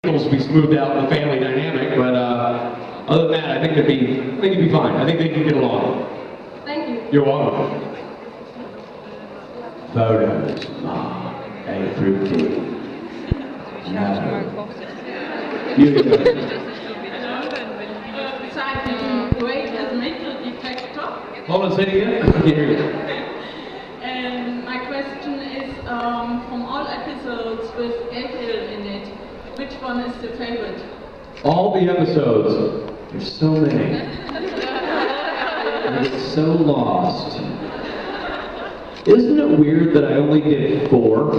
will be smoothed out in the family dynamic, but other than that, I think it'd be fine. I think they can get along. Thank you. You're welcome. Photos, A through D. No. You go. Besides being great as a metal detector. Hold on, say it again. I can't hear you. My question is, from all episodes with Aecon in it, which one is your favorite? All the episodes. There's so many. I get so lost. Isn't it weird that I only did 4?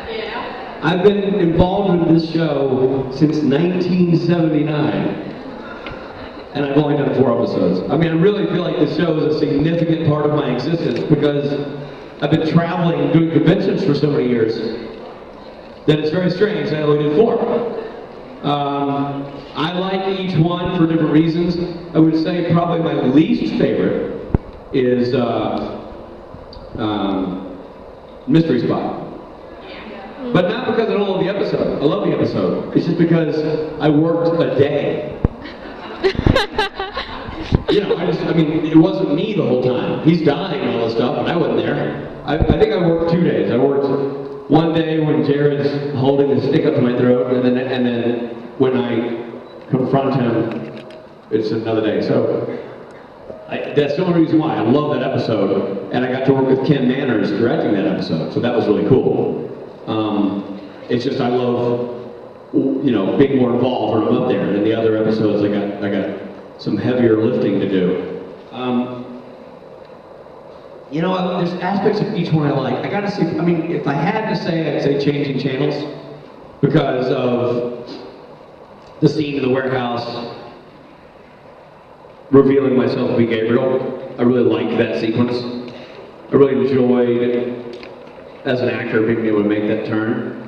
Yeah. I've been involved in this show since 1979. And I've only done 4 episodes. I mean, I really feel like this show is a significant part of my existence because I've been traveling, doing conventions for so many years that it's very strange that I only did 4. I like each one for different reasons. I would say probably my least favorite is Mystery Spot. But not because I don't love the episode. I love the episode. It's just because I worked a day. You know, I mean, it wasn't me the whole time. He's dying and all this stuff, and I wasn't there. I think I worked 2 days. I worked one day when Jared's holding the stick up to my throat, and then when I confront him, it's another day. So that's the only reason why I love that episode, and I got to work with Ken Manners directing that episode, so that was really cool. It's just I love, you know, being more involved when I'm up there. And in the other episodes, I got some heavier lifting to do. You know, there's aspects of each one I like. I gotta say, I mean, if I had to say, I'd say Changing Channels because of the scene in the warehouse revealing myself to be Gabriel. I really liked that sequence. I really enjoyed, as an actor, being able to make that turn.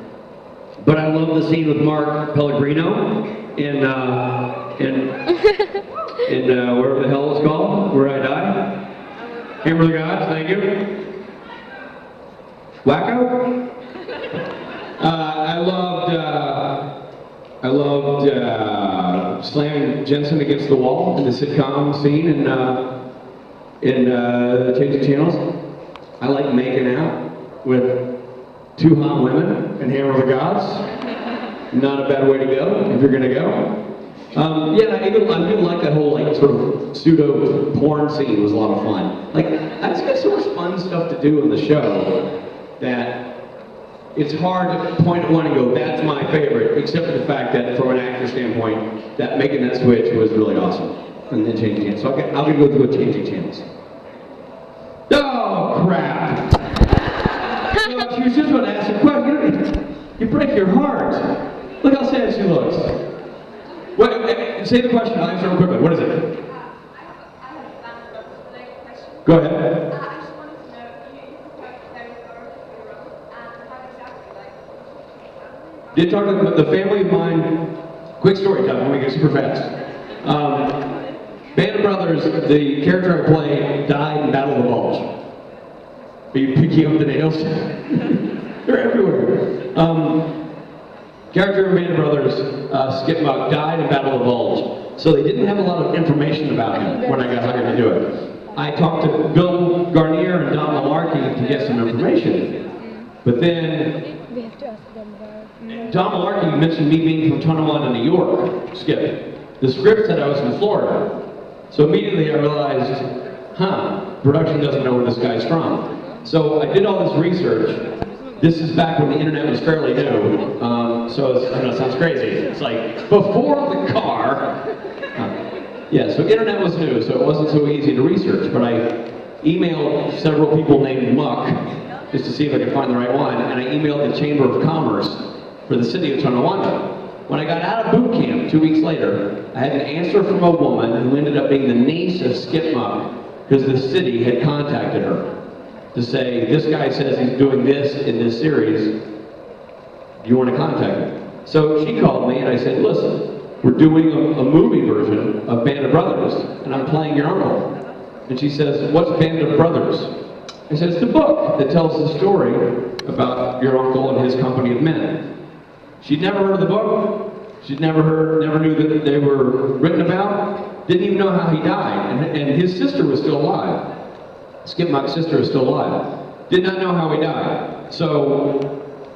But I love the scene with Mark Pellegrino in wherever the hell it's called, Where I Die. Hammer of the Gods, thank you. Wacko? I loved slamming Jensen against the wall in the sitcom scene in Changing Channels. I like making out with 2 hot women in Hammer of the Gods. Not a bad way to go if you're gonna go. Yeah, I even like that whole like sort of pseudo porn scene was a lot of fun. Like I just got so much fun stuff to do in the show that it's hard to point at one and go, that's my favorite, except for the fact that from an actor standpoint, that making that switch was really awesome. And then Changing Channels. So I'll go through a Changing Channels. Oh crap! So she was just about to ask a question. You break your heart. Look how sad she looks. What, say the question, I'll answer real quickly. What is it? I have a question. Go ahead. I just wanted to know if you talked to and how exactly, like, Did talk to the family of mine. Quick story time, let me get super fast. Band of Brothers, the character I play died in Battle of the Bulge. Are you picking up the nails? They're everywhere. Character of Band of Brothers, Skip Muck, died in Battle of the Bulge. So they didn't have a lot of information about him when I got hired to do it. I talked to Bill Garnier and Don Malarkey to get some information. But then Don Malarkey mentioned me being from Tonawanda, New York, Skip. The script said I was from Florida. So immediately I realized, production doesn't know where this guy's from. So I did all this research. This is back when the internet was fairly new. So I know it sounds crazy. It's like before the car. Yeah, so internet was new, so it wasn't so easy to research. But I emailed several people named Muck just to see if I could find the right one. And I emailed the Chamber of Commerce for the city of Tonawanda. When I got out of boot camp 2 weeks later, I had an answer from a woman who ended up being the niece of Skip Muck because the city had contacted her to say, this guy says he's doing this in this series, do you want to contact him? So she called me and I said, listen, we're doing a movie version of Band of Brothers and I'm playing your uncle. And she says, what's Band of Brothers? I said, it's the book that tells the story about your uncle and his company of men. She'd never heard of the book. She'd never knew that they were written about. Didn't even know how he died. And his sister was still alive. Skip Mock's sister is still alive. Did not know how he died. So,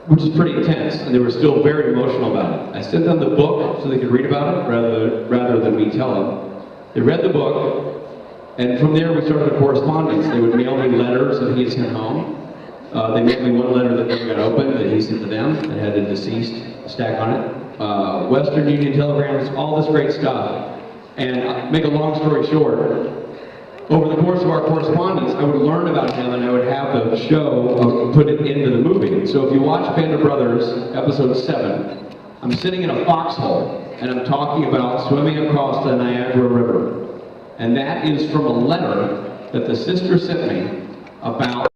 which is pretty intense, and they were still very emotional about it. I sent them the book so they could read about it rather than me tell them. They read the book, and from there we started a correspondence. They would mail me letters that he had sent home. They mailed me one letter that never got opened that he sent to them that had a deceased stack on it. Western Union telegrams, all this great stuff. And make a long story short, over the course of our correspondence, I would learn about him and I would have the show put it into the movie. So if you watch Band of Brothers, episode 7, I'm sitting in a foxhole and I'm talking about swimming across the Niagara River. And that is from a letter that the sister sent me about